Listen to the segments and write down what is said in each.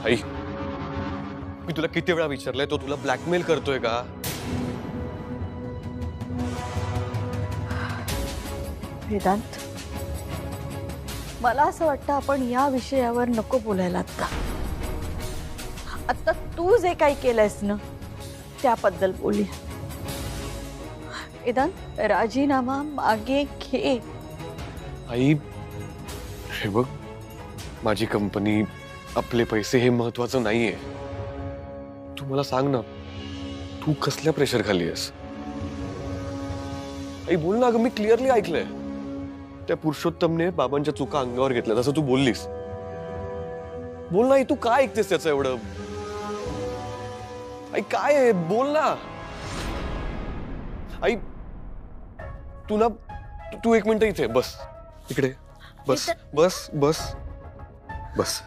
आई, मी तुला किती वेळा विचारलंय, तो तुला ब्लॅकमेल करतोय का? वेदांत, मला असं वाटतं आपण या विषयावर नको बोलायला आता. आता तू जे काही केलंयस ना त्याबद्दल बोलूया. वेदांत, राजीनामा मागे घे. आई, हे बघ, माझी कंपनी, आपले पैसे हे महत्वाचं नाहीये. तू मला सांग ना, तू कसल्या प्रेशर खाली आहेस? आई बोल ना. अगं मी क्लिअरली ऐकलंय, त्या पुरुषोत्तमने बाबांच्या चुका अंगावर घेतल्या, तसं तू बोललीस. बोल ना आई, तू काय ऐकतेस त्याचं एवढं? आई काय आहे, बोल ना. आई तू ना, तू एक मिनिट इथे बस, इकडे बस बस बस बस.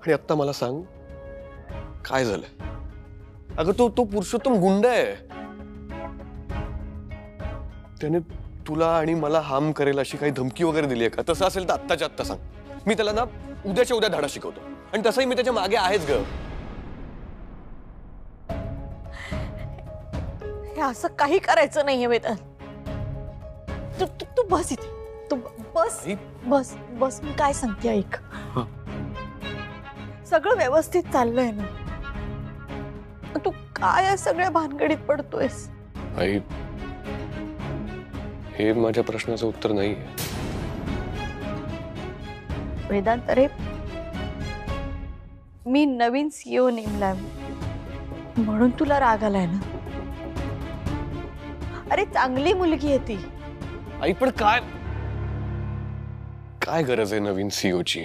आणि आता मला सांग, काय झालं? अगं तो पुरुषोत्तम गुंड आहे. त्याने तुला आणि मला हार्म करेल अशी काही धमकी वगैरे दिली आहे का? तसं असेल तर आत्ताच्या आत्ता सांग. मी त्याला ना उद्याच्या उद्या धडा शिकवतो. आणि तसंही मी त्याच्या मागे आहेच ग. हे असं काही करायचं नाहीये वेदांत. तू बस इथे, तू बस बस बस. मी काय सांगते ऐक. सगळं व्यवस्थित चाललंय ना? तू काय या सगळ्या भानगडीत पडतोयस? आई, हे माझ्या प्रश्नाचं उत्तर नाहीये. वेदांत, अरे मी नवीन सीईओ नेमलाय म्हणून तुला राग आलाय ना? अरे चांगली मुलगी आहे ती. आई पण काय काय गरज आहे नवीन सीईओची?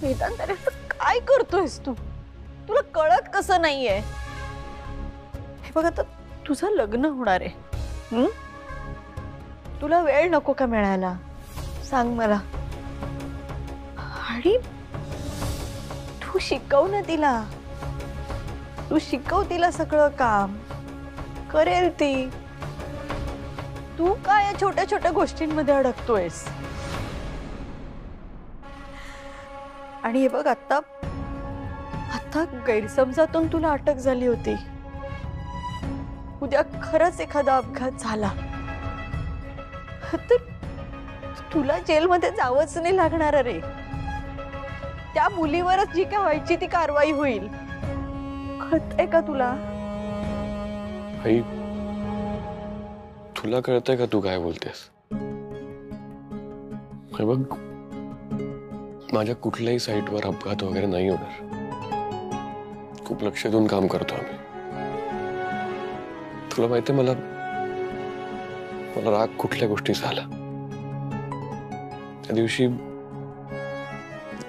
वेदांत, अरे काय करतोयस तू? तुला कळत कसं नाहीये? हे बघ, आता तुझं लग्न होणार आहे. तुला वेळ नको का मिळायला? सांग मला. आणि तू शिकव ना तिला. तू शिकव तिला सगळं काम. करेल ती. तू काय या छोट्या छोट्या गोष्टींमध्ये अडकतोयस? आणि हे बघ, आता गैरसमजातून तुला अटक झाली होती. उद्या खरंच एखादा अपघात झाला तर तुला जेलमध्ये जावंच नाही लागणार. अरे त्या मुलीवरच जी काय व्हायची ती कारवाई होईल. कळतंय का तुला? आई, तुला कळतंय का तू काय बोलतेस? हे बघ, माझ्या कुठल्याही साईटवर अपघात वगैरे नाही होणार. खूप लक्ष देऊन काम करतो आम्ही. तुला माहितीये, मला राग कुठल्या गोष्टीचा आला? त्या दिवशी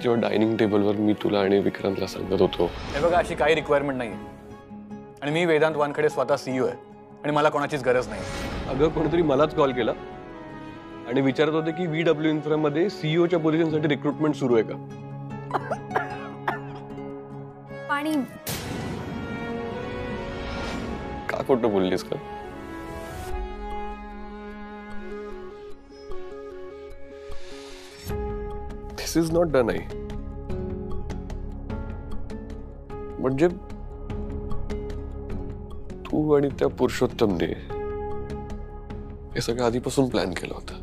जेव्हा डायनिंग टेबलवर मी तुला आणि विक्रांतला सांगत होतो. हे बघा, अशी काही रिक्वायरमेंट नाही आणि मी वेदांत वानखडे स्वतः सीईओ आहे आणि मला कोणाचीच गरज नाही. अगं, कोणतरी मलाच कॉल केला आणि विचारत होते की VW इन्फ्रा मध्ये सीईओच्या पोझिशनसाठी रिक्रुटमेंट सुरू आहे का? पाणी. का खोटं बोललीस का? दिस इज नॉट डन. आई म्हणजे तू आणि त्या पुरुषोत्तमने हे सगळं आधीपासून प्लॅन केलं होतं.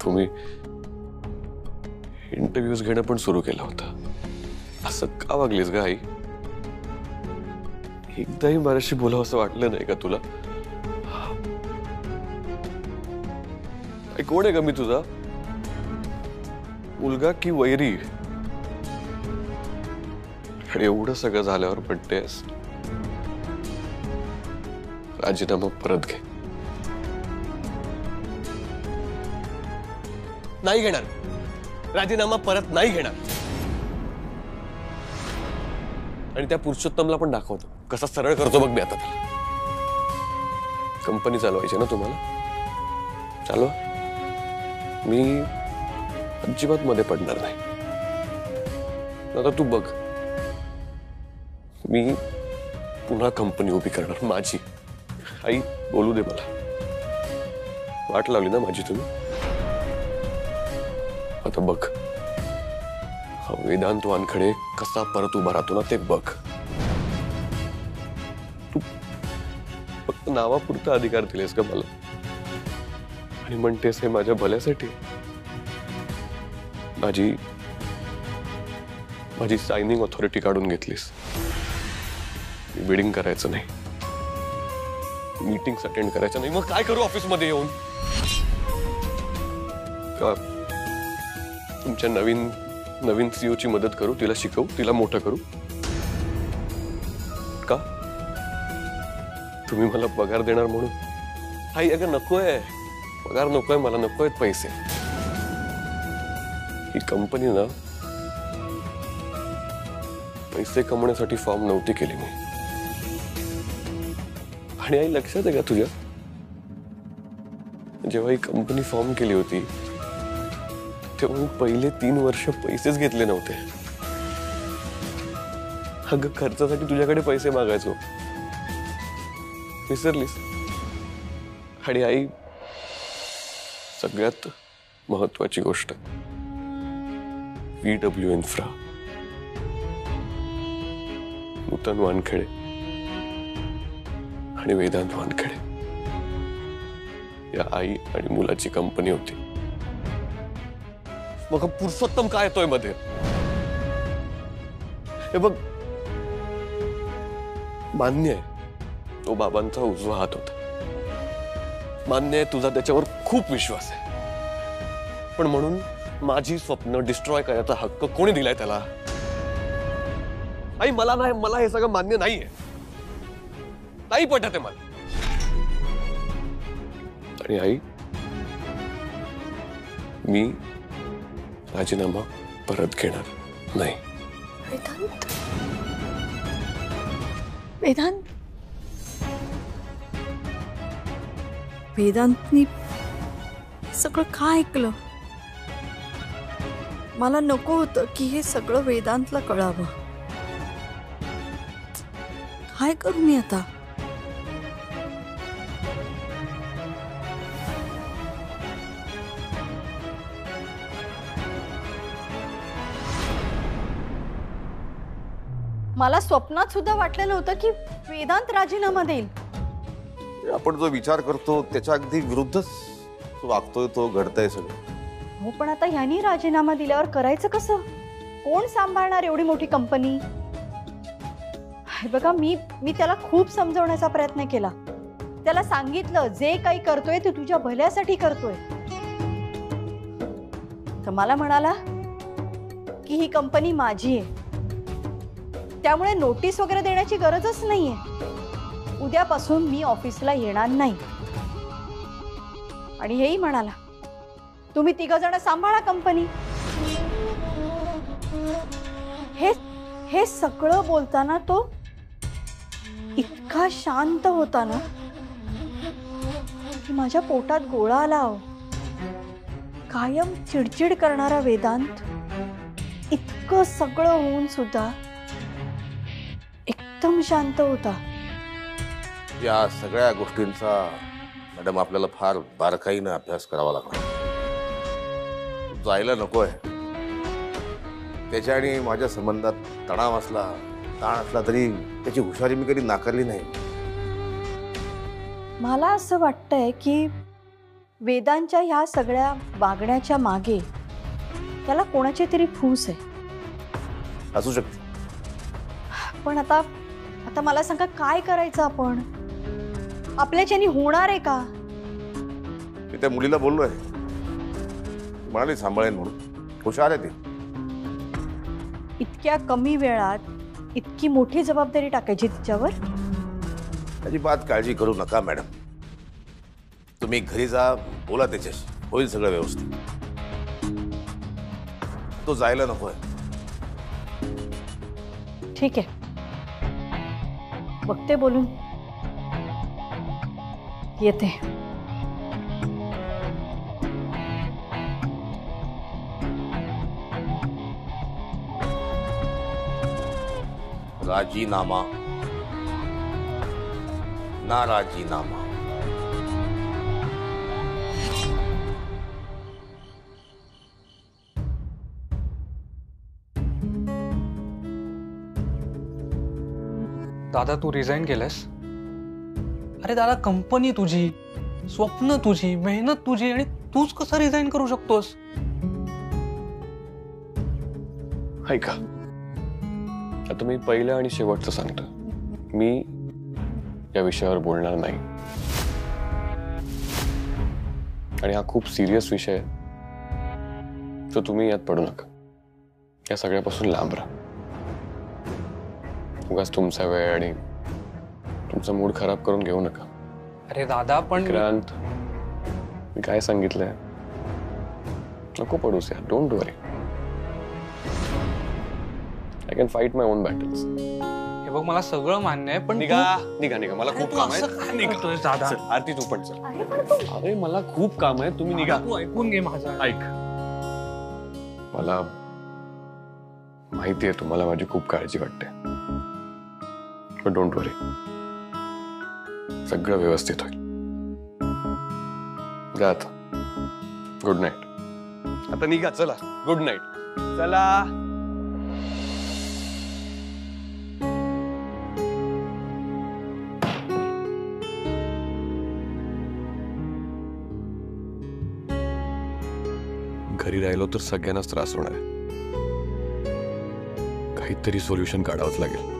तुम्ही इंटरव्ह्यूज घेणं पण सुरू केलं होतं. असं का वागलीस ग आई? एकदाही माझ्याशी बोलावं असं वाटलं नाही का तुला? कोण आहे का मी तुझा मुलगा की वैरी? आणि एवढं सगळं झाल्यावर म्हणतेस राजीनामा परत घे. नाही घेणार. राजीनामा परत नाही घेणार. आणि त्या पुरुषोत्तमला पण दाखवतो कसा सरळ करतो बघ मी आता त्याला. कंपनी चालवायची ना तुम्हाला? चालवा. मी अजिबात मध्ये पडणार नाही. आता तू बघ, मी पुन्हा कंपनी उभी करणार माझी. आई बोलू दे मला. वाट लावली ना माझी तुम्ही. आता बघ, हा वेदांत वानखडे कसा परत उभा राहतो ना ते बघ. तू फक्त नावापुरता अधिकार दिलेस का मला आणि म्हणतेस हे माझ्या भल्यासाठी. माझी सायनिंग ऑथॉरिटी काढून घेतलीस. बिडिंग करायचं नाही, मीटिंग्स अटेंड करायचं नाही. मग काय करू ऑफिस मध्ये येऊन? का तुमच्या नवीन सीईओ ची मदत करू, तिला शिकवू, तिला मोठं करू? का तुम्ही मला पगार देणार म्हणून? आई अगं नकोय पगार, नकोय मला, नकोय पैसे. ही कंपनी ना पैसे कमवण्यासाठी फॉर्म नव्हती केली मी. आणि आई लक्षात आहे का तुझ्या, जेव्हा ही कंपनी फॉर्म केली होती तेव्हा मी पहिले 3 वर्ष पैसेच घेतले नव्हते. अगं खर्चासाठी तुझ्याकडे पैसे मागायचो, विसरलीस? आणि आई सगळ्यात महत्वाची गोष्ट, VW इन्फ्रा, नूतन वानखेडे आणि वेदांत वानखेडे या आई आणि मुलाची कंपनी होती. मग पुरुषोत्तम काय येतोय मध्ये? हे बघ, मान्य आहे तो बाबांचा उजवा हात होता, मान्य आहे तुझा त्याच्यावर खूप विश्वास आहे, पण म्हणून माझी स्वप्न डिस्ट्रॉय करायचा हक्क कोणी दिलाय त्याला? आई मला नाही, मला हे सगळं मान्य नाहीये, नाही पटत आहे मला. आणि आई मी राजीनामा परत घेणार नाही. वेदांत, वेदांत, वेदांतनी सगळं काय ऐकलं? मला नको होतं की हे सगळं वेदांतला कळावं. काय करू मी आता? मला स्वप्नात सुद्धा वाटलं नव्हतं की वेदांत राजीनामा देईल. आपण जो विचार करतो त्याच्या अगदी विरुद्धच वागतोय तो, घडतंय सगळं. हो पण आता ह्यानी राजीनामा दिल्यावर करायचं कसं? कोण सांभाळणार एवढी मोठी कंपनी? हे बघा, मी त्याला खूप समजवण्याचा प्रयत्न केला. त्याला सांगितलं जे काही करतोय ते तुझ्या भल्यासाठी करतोय. तर मला म्हणाला की ही कंपनी माझी आहे, त्यामुळे नोटीस वगैरे देण्याची गरजच नाहीये. उद्यापासून मी ऑफिसला येणार नाही. आणि हेही म्हणाला तुम्ही 3 जण सांभाळा कंपनी. हे सगळं बोलताना तो इतका शांत होता ना की माझ्या पोटात गोळा आला. कायम चिडचिड करणारा वेदांत इतकं सगळं होऊन सुद्धा एकदम शांत होता. या सगळ्या गोष्टींचा मॅडम आपल्याला फार बारकाईने अभ्यास करावा लागणार. जायला नकोय. त्याच्या आणि माझ्या संबंधात तणाव असला, ताण असला तरी त्याची हुशारी मी कधी नाकारली नाही. मला असं वाटतंय की वेदांच्या ह्या सगळ्या वागण्याच्या मागे त्याला कोणाची तरी फूस आहे. असू शकते. पण आता मला सांगा काय करायचं आपण? आपल्याच्यानी होणार आहे का? मी त्या मुलीला बोललोय, म्हणाली सांभाळेन म्हणून. हुशार आहे ती. इतक्या कमी वेळात इतकी मोठी जबाबदारी टाकायची तिच्यावर? अजिबात काळजी करू नका मॅडम. तुम्ही घरी जा, बोला त्याच्याशी, होईल सगळं व्यवस्थित. तो जायला नकोय. ठीक आहे, बघते बोलून. येते. राजीनामा ना राजीनामा. दादा तू रिझाईन केलंस? अरे दादा, कंपनी तुझी, स्वप्न तुझी, मेहनत तुझी, आणि तूच कसं रिझाईन करू शकतोस? ऐका, आता मी पहिलं आणि शेवटचं सांगतो, मी या विषयावर बोलणार नाही. आणि हा खूप सिरियस विषय आहे, तर तुम्ही यात पडू नका. या सगळ्यापासून लांब राहा. उगाच तुमचा वेळ आणि तुमचा मूड खराब करून घेऊ नका. अरे दादा पण क्रांत, मी काय सांगितलंय नको पडूस यार. Don't worry, I can fight my on battles. हे बघ, मला सगळं मान्य आहे, पण निघा निघा निघा, मला खूप काम आहे. निघतोय दादा. चल, आरती तू पण चल. अरे मला खूप काम आहे, तुम्ही निघा. तू ऐकून घे माझं. ऐक, मला माहिती आहे तुम्हाला माझी खूप काळजी वाटते, पण डोंट वरी, सगळं व्यवस्थित होईल. जा आता. Good night. आता निघा, चला. Good night. चला. घरी राहिलो तर सगळ्यांनाच त्रास होणार आहे. काहीतरी सोल्युशन काढावंच लागेल.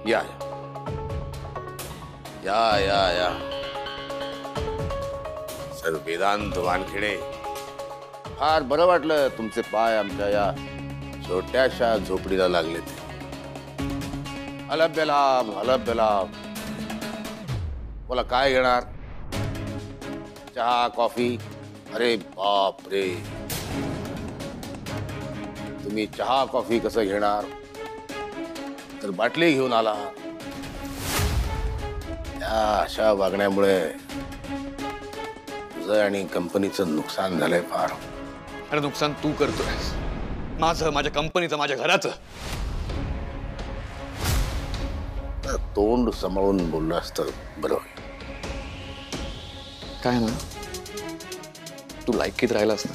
या या या या सर वेदांत वानखेडे, फार बरं वाटलं तुमचे पाय आमच्या या छोट्याशा झोपडीला लागले. ते अलभ्य लाभ, अलभ्य लाभ. बोला काय घेणार? चहा, कॉफी? अरे बाप रे, तुम्ही चहा कॉफी कसं घेणार? तर बाटली घेऊन आला. त्या अशा वागण्यामुळे तुझं आणि कंपनीचं नुकसान झालंय फार. अरे नुकसान तू करतोयस, माझं, माझ्या कंपनीचं, माझ्या घराचं. तोंड सांभाळून बोललास तर बरं होईल. काय ना, तू लायकीत राहिलास ना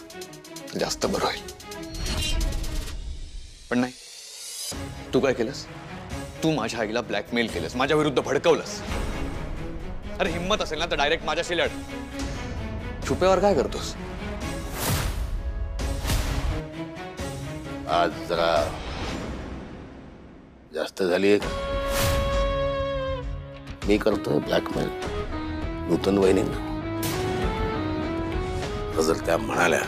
तर जास्त बरं होईल. पण नाही, तू काय केलंस? तू माझ्या आईला ब्लॅकमेल केलंस, माझ्या विरुद्ध भडकवलंस. अरे हिम्मत असेल ना तर डायरेक्ट माझ्याशी लढ. छुप्यावर काय करतोस? आज जरा जास्त झाली. मी करतोय ब्लॅकमेल नूतन वहिनींना. जर त्या म्हणाल्या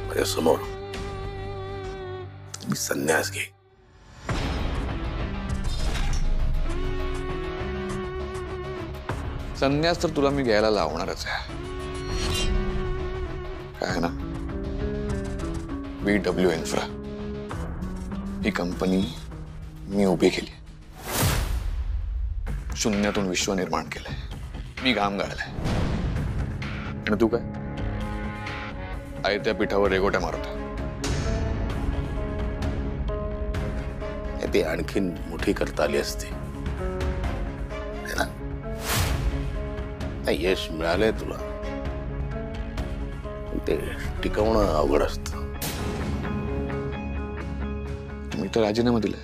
माझ्या समोर, मी संन्यास घे. संन्यास तर तुला मी घ्यायला लावणारच आहे. काय ना, VW इन्फ्रा ही कंपनी मी उभी केली. शून्यातून विश्व निर्माण केलंय. मी घाम गाळलाय. आणि तू काय आयत्या पिठावर रेगोट्या मारतोय. ते आणखीन मोठी करता आली असते ना. यश मिळालंय तुला, ते टिकवणं अवघड असतं. मी तर राजीनामा दिलाय.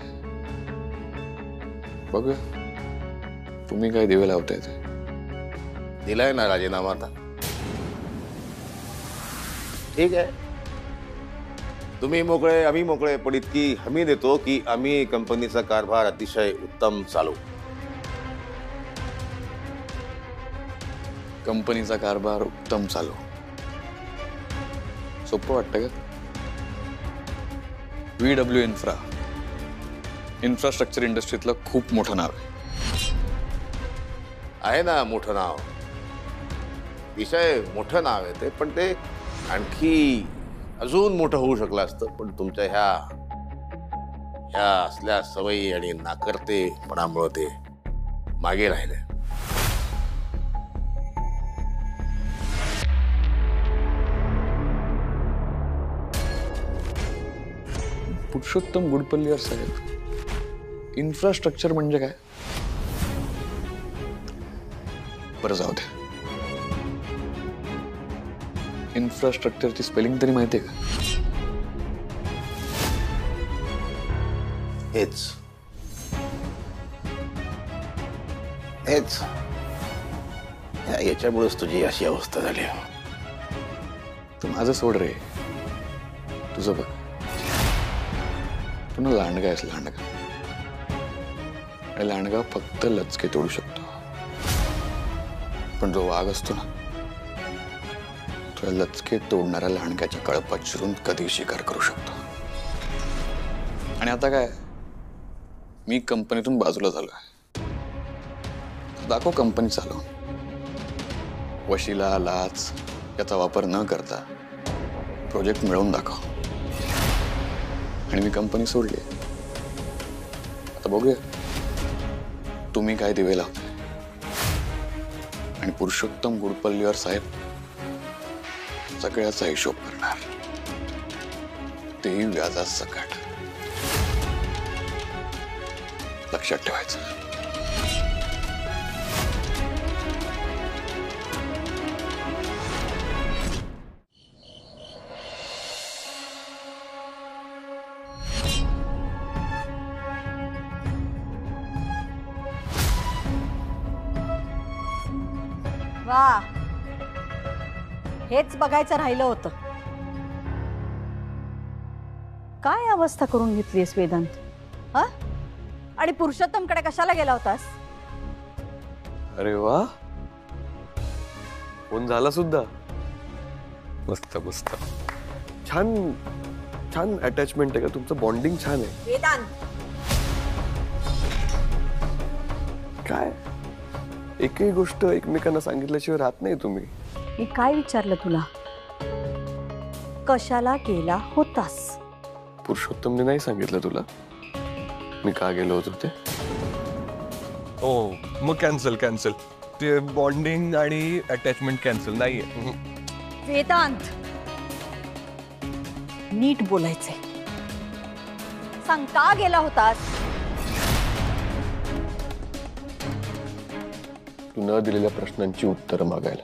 बघ तुम्ही काय दिवे लावताय ते. दिलाय ना राजीनामा आता. ठीक आहे, तुम्ही मोकळे, आम्ही मोकळे, पण इतकी हमी देतो की आम्ही कंपनीचा कारभार अतिशय उत्तम चालू. कंपनीचा कारभार उत्तम चालू सोपं वाटतं का? VW इन्फ्रा इन्फ्रास्ट्रक्चर इंडस्ट्रीतलं खूप मोठं नाव आहे ना. मोठं नाव, विषय मोठं नाव आहे ते, पण ते आणखी अजून मोठं होऊ शकलं असतं. पण तुमच्या या असल्या सवयी आणि नाकर्तेपणामुळे ते मागे राहिले. पुरुषोत्तम गुडपल्लीवर साहेब, इन्फ्रास्ट्रक्चर म्हणजे काय? बरं जाऊ द्या. इन्फ्रास्ट्रक्चरची स्पेलिंग तरी माहितीये का? हेच हेच याच्यामुळेच तुझी अशी अवस्था झाली. तू माझं सोड रे, तुझं बघ. तू ना लांडगा आहेस, लांडगा. आणि लांडगा फक्त लचके तोडू शकतो, पण जो वाघ असतो ना, तो लचके तोडणाऱ्या लांडग्याच्या कळपात शिरून कधी शिकार करू शकतो. आणि आता काय, मी कंपनीतून बाजूला झालोय. दाखव कंपनी चालवून. वशिला लाच याचा वापर न करता प्रोजेक्ट मिळवून दाखव. आणि मी कंपनी सोडली. आता बघूया तुम्ही काय दिवे लावताय. आणि पुरुषोत्तम गुडपल्लीवर साहेब सगळ्याचा हिशोब करणार, तेही व्याजात सकट. लक्षात ठेवायचं. वा, हेच बघायचं राहिलं होतं. काय अवस्था करून घेतलीस वेदांत? हा? आणि पुरुषोत्तमकडे कशाला गेला होतास? अरे वा, फोन झाला सुद्धा. मस्त मस्त. छान छान अटॅचमेंट आहे का तुमचं? बॉन्डिंग छान आहे. वेदांत, काय एकही गोष्ट एकमेकांना सांगितल्याशिवाय राहत नाही तुम्ही. मी काय विचारलं तुला? कशाला गेला होतास? पुरुषोत्तमने नाही सांगितलं तुला मी का गेलो होतो ते? हो, मग कॅन्सल कॅन्सल. ते बॉन्डिंग आणि अटॅचमेंट कॅन्सल नाहीये. वेदांत, नीट बोलायचंय. सांग, का गेला होतास? तू न दिलेल्या प्रश्नांची उत्तरं मागायला.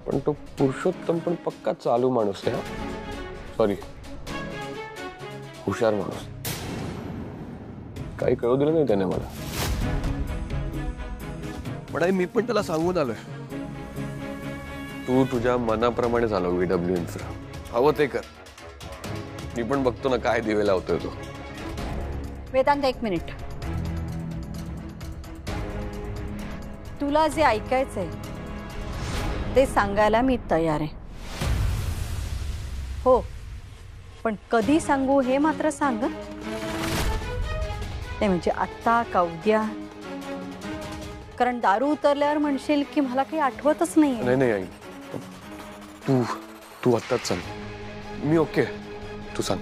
पण तो पुरुषोत्तम पण पक्का चालू माणूस आहे. सॉरी, हुशार माणूस. काही कळू दिलं नाही त्याने मला. पण मी पण त्याला सांगून आलोय. तू तुझ्या मनाप्रमाणे झालो VW इन्फ्रा. हवं ते कर. मी पण बघतो ना काय दिवे लावतोय तो. वेदांत, एक मिनिट. तुला जे ऐकायचंय ते सांगायला मी तयार आहे. हो, पण कधी सांगू हे मात्र सांग. ते म्हणजे आत्ता का उद्या? कारण दारू उतरल्यावर म्हणशील की मला काही आठवतच नाही. नाही नाही आई, तू तू आत्ताच सांग. मी ओके, तू सांग.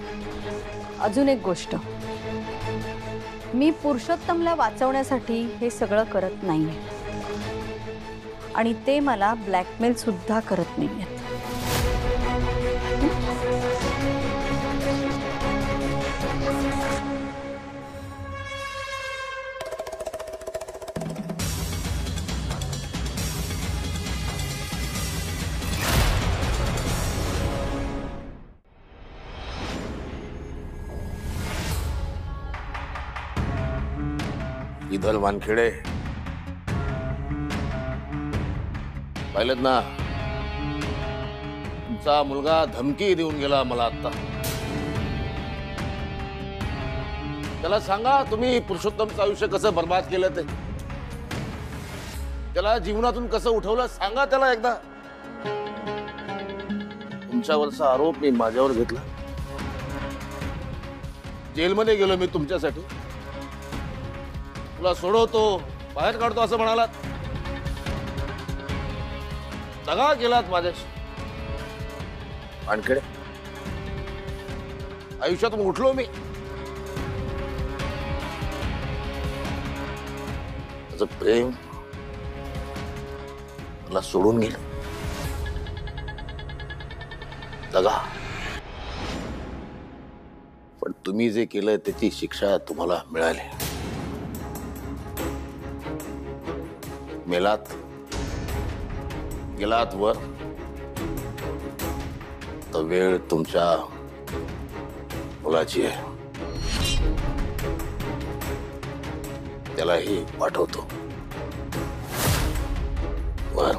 अजून एक गोष्ट, मी पुरुषोत्तमला वाचवण्यासाठी हे सगळं करत नाहीये. आणि ते मला ब्लॅकमेल सुद्धा करत नाहीये. इधर वानखेडे पाहिलेत ना? तुमचा मुलगा धमकी देऊन गेला मला आता. त्याला सांगा तुम्ही पुरुषोत्तमचं आयुष्य कसं बर्बाद केलं ते. त्याला जीवनातून कसं उठवलं सांगा त्याला एकदा. तुमच्यावरचा आरोप मी माझ्यावर घेतला. जेलमध्ये गेलो मी तुमच्यासाठी. तुला सोडवतो, बाहेर काढतो असं म्हणालात. दगा केलात माझ्याशी. वानखेडे, आयुष्यात उठलो मी. माझं प्रेम मला सोडून गेलं. दगा. पण तुम्ही जे केलं त्याची शिक्षा तुम्हाला मिळाली. मेलात, गेलात वर, तर वेळ तुमच्या मुलाची आहे. त्यालाही पाठवतो वर.